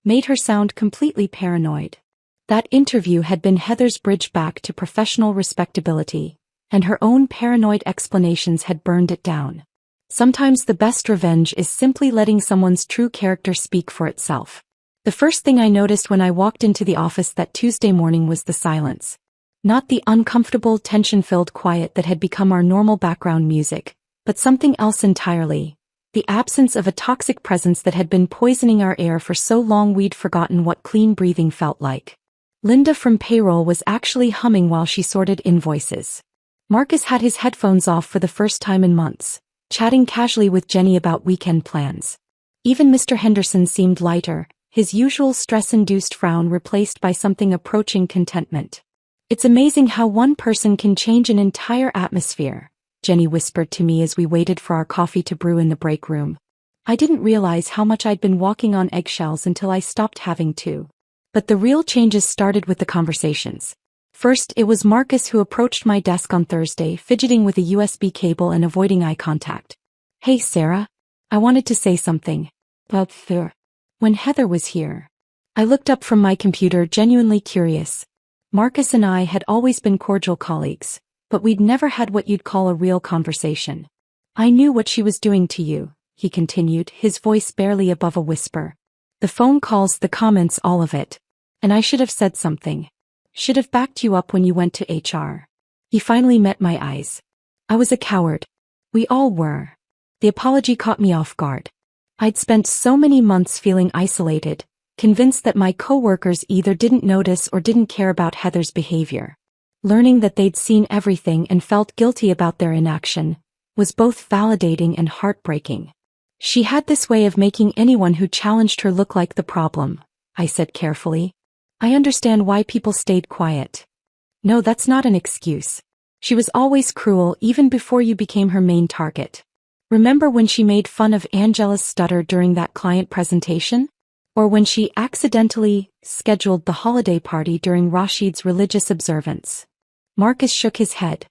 Made her sound completely paranoid. That interview had been Heather's bridge back to professional respectability, and her own paranoid explanations had burned it down. Sometimes the best revenge is simply letting someone's true character speak for itself. The first thing I noticed when I walked into the office that Tuesday morning was the silence. Not the uncomfortable, tension-filled quiet that had become our normal background music, but something else entirely, the absence of a toxic presence that had been poisoning our air for so long we'd forgotten what clean breathing felt like. Linda from payroll was actually humming while she sorted invoices. Marcus had his headphones off for the first time in months, chatting casually with Jenny about weekend plans. Even Mr. Henderson seemed lighter, his usual stress-induced frown replaced by something approaching contentment. "It's amazing how one person can change an entire atmosphere," Jenny whispered to me as we waited for our coffee to brew in the break room. I didn't realize how much I'd been walking on eggshells until I stopped having to. But the real changes started with the conversations. First, it was Marcus who approached my desk on Thursday, fidgeting with a USB cable and avoiding eye contact. "Hey Sarah, I wanted to say something. But when Heather was here." I looked up from my computer, genuinely curious. Marcus and I had always been cordial colleagues, but we'd never had what you'd call a real conversation. "I knew what she was doing to you," he continued, his voice barely above a whisper. "The phone calls, the comments, all of it. And I should have said something. Should have backed you up when you went to HR." He finally met my eyes. I was a coward. We all were. The apology caught me off guard. I'd spent so many months feeling isolated, convinced that my coworkers either didn't notice or didn't care about Heather's behavior. Learning that they'd seen everything and felt guilty about their inaction was both validating and heartbreaking. "She had this way of making anyone who challenged her look like the problem," I said carefully. "I understand why people stayed quiet. No, that's not an excuse. She was always cruel even before you became her main target. Remember when she made fun of Angela's stutter during that client presentation? Or when she accidentally scheduled the holiday party during Rashid's religious observance?" Marcus shook his head.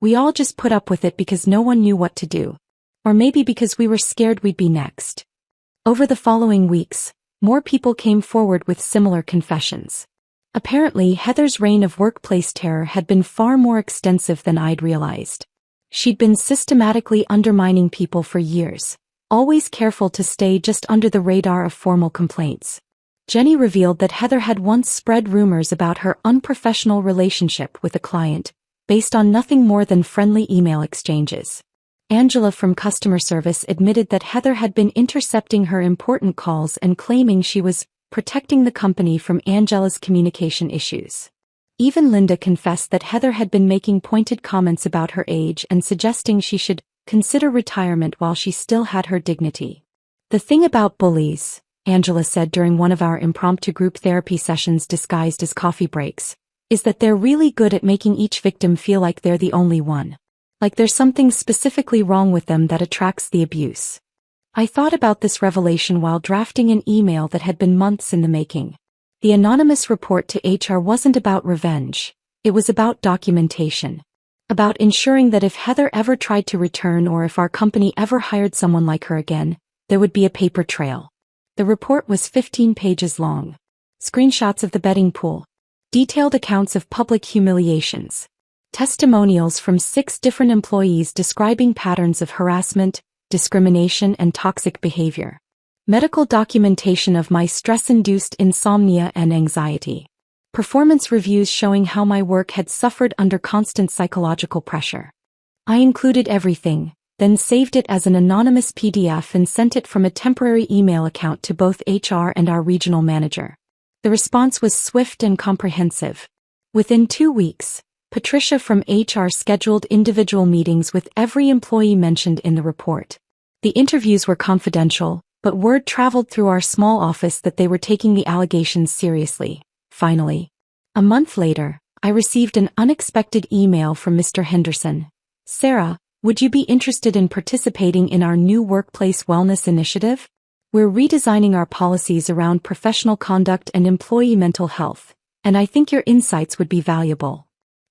"We all just put up with it because no one knew what to do. Or maybe because we were scared we'd be next." Over the following weeks, more people came forward with similar confessions. Apparently, Heather's reign of workplace terror had been far more extensive than I'd realized. She'd been systematically undermining people for years, always careful to stay just under the radar of formal complaints. Jenny revealed that Heather had once spread rumors about her unprofessional relationship with a client, based on nothing more than friendly email exchanges. Angela from customer service admitted that Heather had been intercepting her important calls and claiming she was protecting the company from Angela's communication issues. Even Linda confessed that Heather had been making pointed comments about her age and suggesting she should consider retirement while she still had her dignity. "The thing about bullies," Angela said during one of our impromptu group therapy sessions disguised as coffee breaks, "is that they're really good at making each victim feel like they're the only one. Like there's something specifically wrong with them that attracts the abuse." I thought about this revelation while drafting an email that had been months in the making. The anonymous report to HR wasn't about revenge. It was about documentation. About ensuring that if Heather ever tried to return or if our company ever hired someone like her again, there would be a paper trail. The report was 15 pages long. Screenshots of the betting pool. Detailed accounts of public humiliations. Testimonials from 6 different employees describing patterns of harassment, discrimination, and toxic behavior. Medical documentation of my stress-induced insomnia and anxiety. Performance reviews showing how my work had suffered under constant psychological pressure. I included everything, then saved it as an anonymous PDF and sent it from a temporary email account to both HR and our regional manager. The response was swift and comprehensive. Within 2 weeks, Patricia from HR scheduled individual meetings with every employee mentioned in the report. The interviews were confidential, but word traveled through our small office that they were taking the allegations seriously. Finally, a month later, I received an unexpected email from Mr. Henderson. "Sarah, would you be interested in participating in our new workplace wellness initiative? We're redesigning our policies around professional conduct and employee mental health, and I think your insights would be valuable."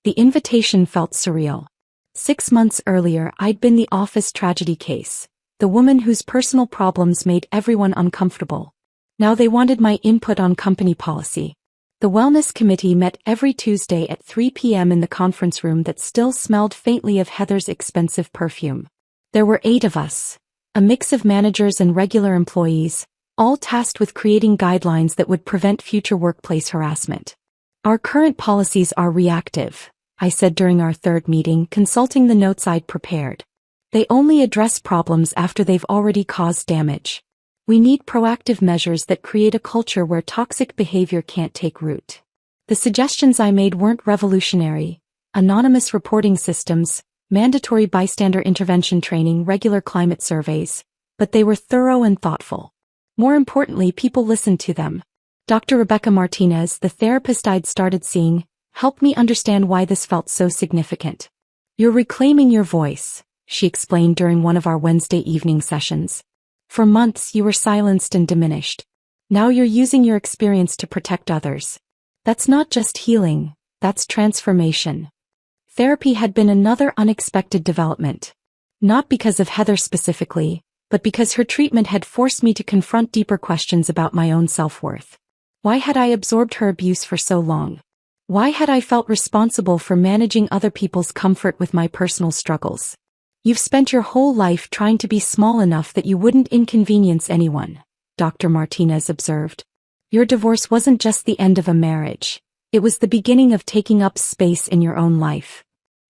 The invitation felt surreal. 6 months earlier, I'd been the office tragedy case, the woman whose personal problems made everyone uncomfortable. Now they wanted my input on company policy. The wellness committee met every Tuesday at 3 p.m. in the conference room that still smelled faintly of Heather's expensive perfume. There were 8 of us, a mix of managers and regular employees, all tasked with creating guidelines that would prevent future workplace harassment. "Our current policies are reactive," I said during our 3rd meeting, consulting the notes I'd prepared. They only address problems after they've already caused damage. We need proactive measures that create a culture where toxic behavior can't take root. The suggestions I made weren't revolutionary. Anonymous reporting systems, mandatory bystander intervention training, regular climate surveys, but they were thorough and thoughtful. More importantly, people listened to them. Dr. Rebecca Martinez, the therapist I'd started seeing, helped me understand why this felt so significant. "You're reclaiming your voice," she explained during one of our Wednesday evening sessions. "For months you were silenced and diminished. Now you're using your experience to protect others. That's not just healing, that's transformation." Therapy had been another unexpected development. Not because of Heather specifically, but because her treatment had forced me to confront deeper questions about my own self-worth. Why had I absorbed her abuse for so long? Why had I felt responsible for managing other people's comfort with my personal struggles? "You've spent your whole life trying to be small enough that you wouldn't inconvenience anyone," Dr. Martinez observed. "Your divorce wasn't just the end of a marriage. It was the beginning of taking up space in your own life."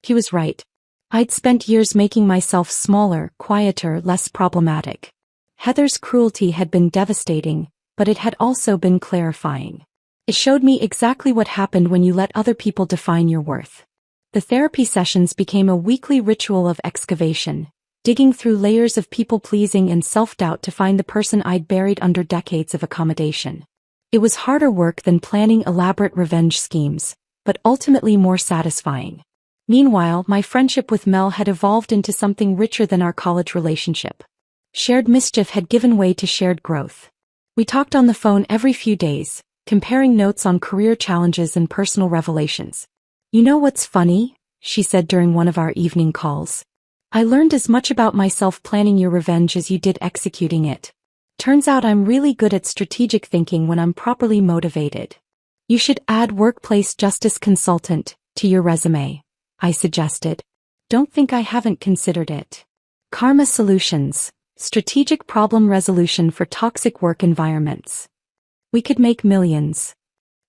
He was right. I'd spent years making myself smaller, quieter, less problematic. Heather's cruelty had been devastating, but it had also been clarifying. It showed me exactly what happened when you let other people define your worth. The therapy sessions became a weekly ritual of excavation, digging through layers of people-pleasing and self-doubt to find the person I'd buried under decades of accommodation. It was harder work than planning elaborate revenge schemes, but ultimately more satisfying. Meanwhile, my friendship with Mel had evolved into something richer than our college relationship. Shared mischief had given way to shared growth. We talked on the phone every few days, comparing notes on career challenges and personal revelations. "You know what's funny?" she said during one of our evening calls. "I learned as much about myself planning your revenge as you did executing it. Turns out I'm really good at strategic thinking when I'm properly motivated. You should add workplace justice consultant to your resume," I suggested. "Don't think I haven't considered it." Karma Solutions, strategic problem resolution for toxic work environments. We could make millions.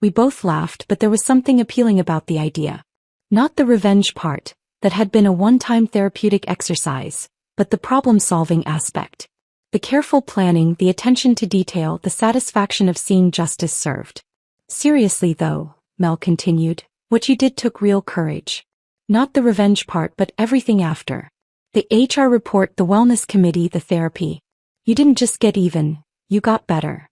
We both laughed, but there was something appealing about the idea. Not the revenge part, that had been a one-time therapeutic exercise, but the problem-solving aspect. The careful planning, the attention to detail, the satisfaction of seeing justice served. "Seriously though," Mel continued, "what you did took real courage. Not the revenge part, but everything after. The HR report, the wellness committee, the therapy. You didn't just get even, you got better."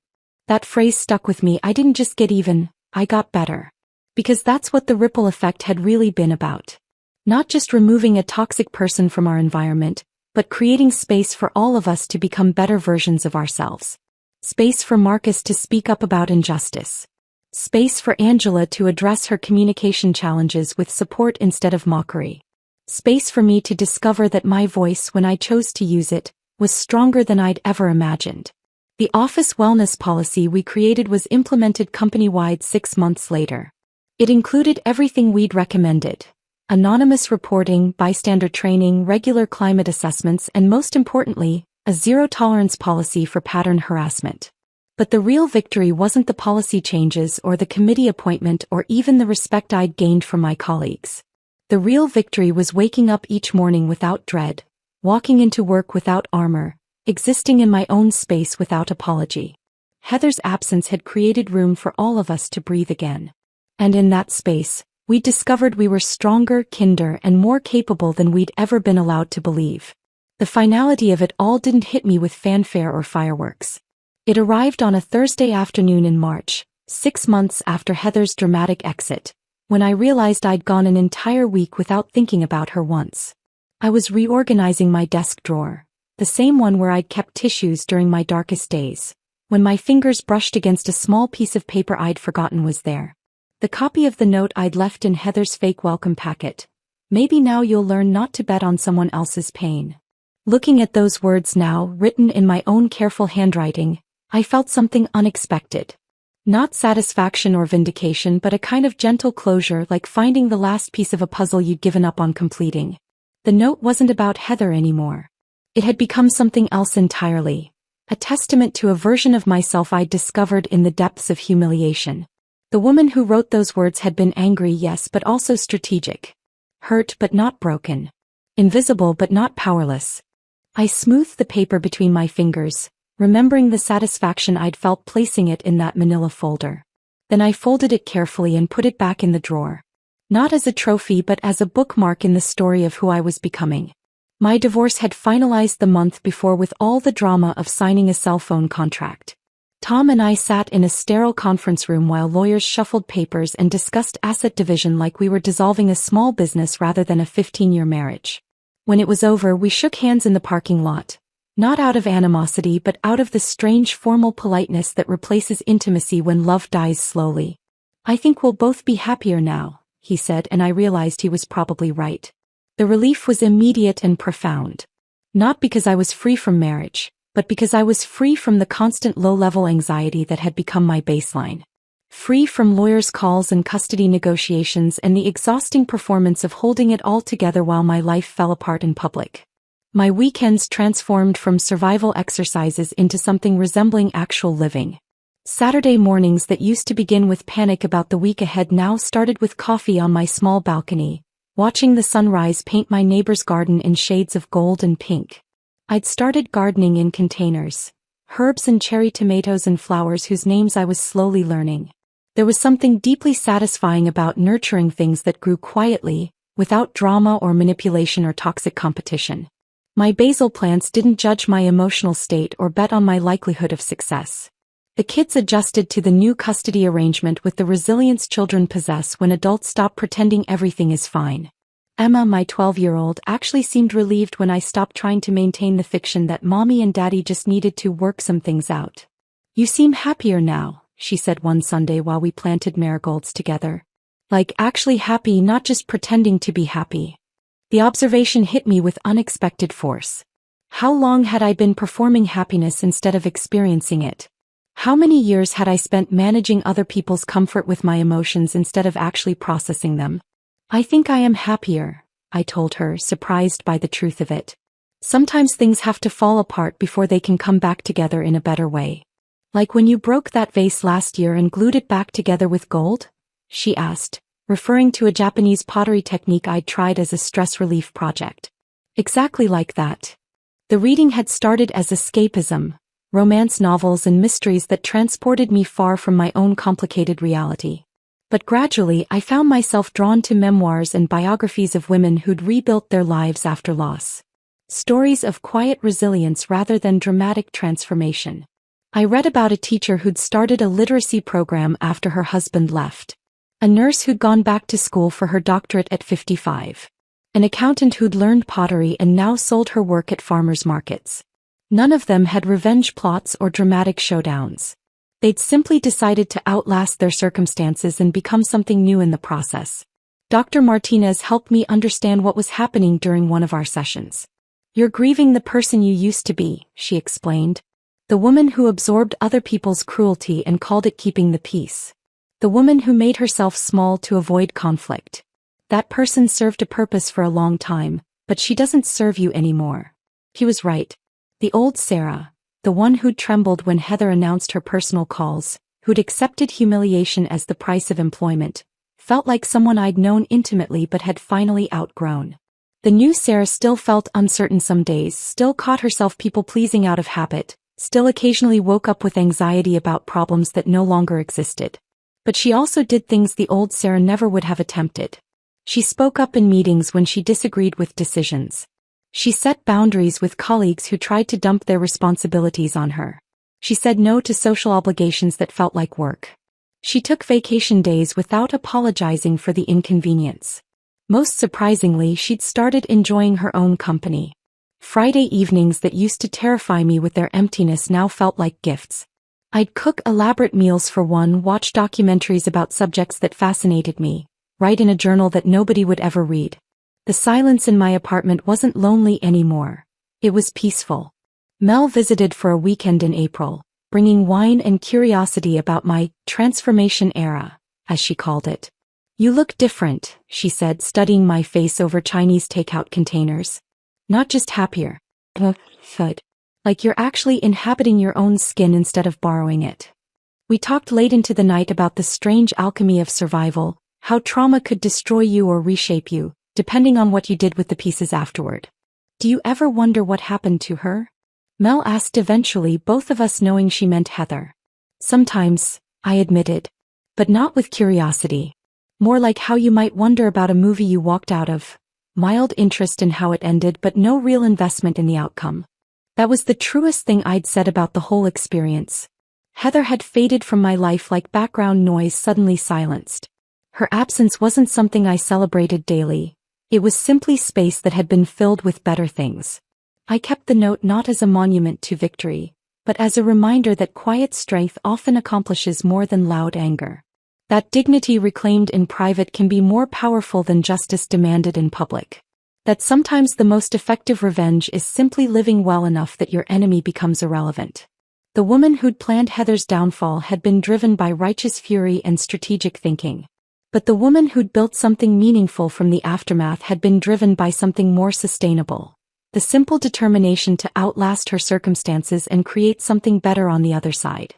That phrase stuck with me. I didn't just get even, I got better. Because that's what the ripple effect had really been about. Not just removing a toxic person from our environment, but creating space for all of us to become better versions of ourselves. Space for Marcus to speak up about injustice. Space for Angela to address her communication challenges with support instead of mockery. Space for me to discover that my voice, when I chose to use it, was stronger than I'd ever imagined. The office wellness policy we created was implemented company-wide 6 months later. It included everything we'd recommended: anonymous reporting, bystander training, regular climate assessments, and most importantly, a zero-tolerance policy for pattern harassment. But the real victory wasn't the policy changes or the committee appointment or even the respect I'd gained from my colleagues. The real victory was waking up each morning without dread, walking into work without armor, existing in my own space without apology. Heather's absence had created room for all of us to breathe again. And in that space, we discovered we were stronger, kinder, and more capable than we'd ever been allowed to believe. The finality of it all didn't hit me with fanfare or fireworks. It arrived on a Thursday afternoon in March, 6 months after Heather's dramatic exit, when I realized I'd gone an entire week without thinking about her once. I was reorganizing my desk drawer, the same one where I'd kept tissues during my darkest days, when my fingers brushed against a small piece of paper I'd forgotten was there. The copy of the note I'd left in Heather's fake welcome packet. "Maybe now you'll learn not to bet on someone else's pain." Looking at those words now, written in my own careful handwriting, I felt something unexpected. Not satisfaction or vindication, but a kind of gentle closure, like finding the last piece of a puzzle you'd given up on completing. The note wasn't about Heather anymore. It had become something else entirely, a testament to a version of myself I'd discovered in the depths of humiliation. The woman who wrote those words had been angry, yes, but also strategic. Hurt but not broken. Invisible but not powerless. I smoothed the paper between my fingers, remembering the satisfaction I'd felt placing it in that manila folder. Then I folded it carefully and put it back in the drawer. Not as a trophy but as a bookmark in the story of who I was becoming. My divorce had finalized the month before with all the drama of signing a cell phone contract. Tom and I sat in a sterile conference room while lawyers shuffled papers and discussed asset division like we were dissolving a small business rather than a 15-year marriage. When it was over, we shook hands in the parking lot. Not out of animosity but out of the strange formal politeness that replaces intimacy when love dies slowly. "I think we'll both be happier now," he said, and I realized he was probably right. The relief was immediate and profound. Not because I was free from marriage, but because I was free from the constant low-level anxiety that had become my baseline. Free from lawyers' calls and custody negotiations and the exhausting performance of holding it all together while my life fell apart in public. My weekends transformed from survival exercises into something resembling actual living. Saturday mornings that used to begin with panic about the week ahead now started with coffee on my small balcony, watching the sunrise paint my neighbor's garden in shades of gold and pink. I'd started gardening in containers, herbs and cherry tomatoes and flowers whose names I was slowly learning. There was something deeply satisfying about nurturing things that grew quietly, without drama or manipulation or toxic competition. My basil plants didn't judge my emotional state or bet on my likelihood of success. The kids adjusted to the new custody arrangement with the resilience children possess when adults stop pretending everything is fine. Emma, my 12-year-old, actually seemed relieved when I stopped trying to maintain the fiction that mommy and daddy just needed to work some things out. "You seem happier now," she said one Sunday while we planted marigolds together. Like actually happy, not just pretending to be happy. The observation hit me with unexpected force. How long had I been performing happiness instead of experiencing it? How many years had I spent managing other people's comfort with my emotions instead of actually processing them? "I think I am happier," I told her, surprised by the truth of it. "Sometimes things have to fall apart before they can come back together in a better way." "Like when you broke that vase last year and glued it back together with gold?" she asked, referring to a Japanese pottery technique I'd tried as a stress relief project. "Exactly like that." The reading had started as escapism, romance novels and mysteries that transported me far from my own complicated reality. But gradually I found myself drawn to memoirs and biographies of women who'd rebuilt their lives after loss. Stories of quiet resilience rather than dramatic transformation. I read about a teacher who'd started a literacy program after her husband left. A nurse who'd gone back to school for her doctorate at 55. An accountant who'd learned pottery and now sold her work at farmers markets. None of them had revenge plots or dramatic showdowns. They'd simply decided to outlast their circumstances and become something new in the process. Dr. Martinez helped me understand what was happening during one of our sessions. "You're grieving the person you used to be," she explained. "The woman who absorbed other people's cruelty and called it keeping the peace. The woman who made herself small to avoid conflict. That person served a purpose for a long time, but she doesn't serve you anymore." He was right. The old Sarah, the one who'd trembled when Heather announced her personal calls, who'd accepted humiliation as the price of employment, felt like someone I'd known intimately but had finally outgrown. The new Sarah still felt uncertain some days, still caught herself people-pleasing out of habit, still occasionally woke up with anxiety about problems that no longer existed. But she also did things the old Sarah never would have attempted. She spoke up in meetings when she disagreed with decisions. She set boundaries with colleagues who tried to dump their responsibilities on her. She said no to social obligations that felt like work. She took vacation days without apologizing for the inconvenience. Most surprisingly, she'd started enjoying her own company. Friday evenings that used to terrify me with their emptiness now felt like gifts. I'd cook elaborate meals for one, watch documentaries about subjects that fascinated me, write in a journal that nobody would ever read. The silence in my apartment wasn't lonely anymore. It was peaceful. Mel visited for a weekend in April, bringing wine and curiosity about my transformation era, as she called it. "You look different," she said, studying my face over Chinese takeout containers. "Not just happier. Thud. Like you're actually inhabiting your own skin instead of borrowing it." We talked late into the night about the strange alchemy of survival, how trauma could destroy you or reshape you, depending on what you did with the pieces afterward. Do you ever wonder what happened to her? Mel asked eventually, both of us knowing she meant Heather. Sometimes, I admitted. But not with curiosity. More like how you might wonder about a movie you walked out of. Mild interest in how it ended but no real investment in the outcome. That was the truest thing I'd said about the whole experience. Heather had faded from my life like background noise suddenly silenced. Her absence wasn't something I celebrated daily. It was simply space that had been filled with better things. I kept the note not as a monument to victory, but as a reminder that quiet strength often accomplishes more than loud anger. That dignity reclaimed in private can be more powerful than justice demanded in public. That sometimes the most effective revenge is simply living well enough that your enemy becomes irrelevant. The woman who'd planned Heather's downfall had been driven by righteous fury and strategic thinking. But the woman who'd built something meaningful from the aftermath had been driven by something more sustainable. The simple determination to outlast her circumstances and create something better on the other side.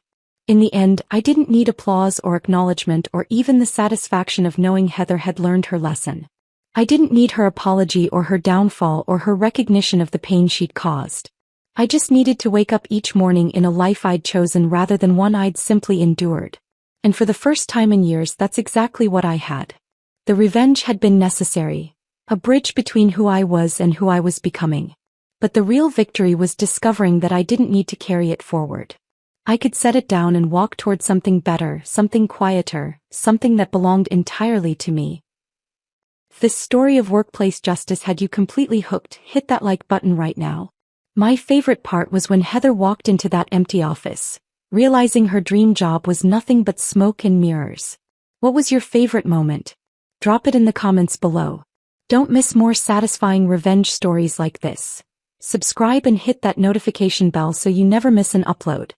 In the end, I didn't need applause or acknowledgement or even the satisfaction of knowing Heather had learned her lesson. I didn't need her apology or her downfall or her recognition of the pain she'd caused. I just needed to wake up each morning in a life I'd chosen rather than one I'd simply endured. And for the first time in years, that's exactly what I had. The revenge had been necessary, a bridge between who I was and who I was becoming. But the real victory was discovering that I didn't need to carry it forward. I could set it down and walk toward something better, something quieter, something that belonged entirely to me. If this story of workplace justice had you completely hooked, hit that like button right now. My favorite part was when Heather walked into that empty office, realizing her dream job was nothing but smoke and mirrors. What was your favorite moment? Drop it in the comments below. Don't miss more satisfying revenge stories like this. Subscribe and hit that notification bell so you never miss an upload.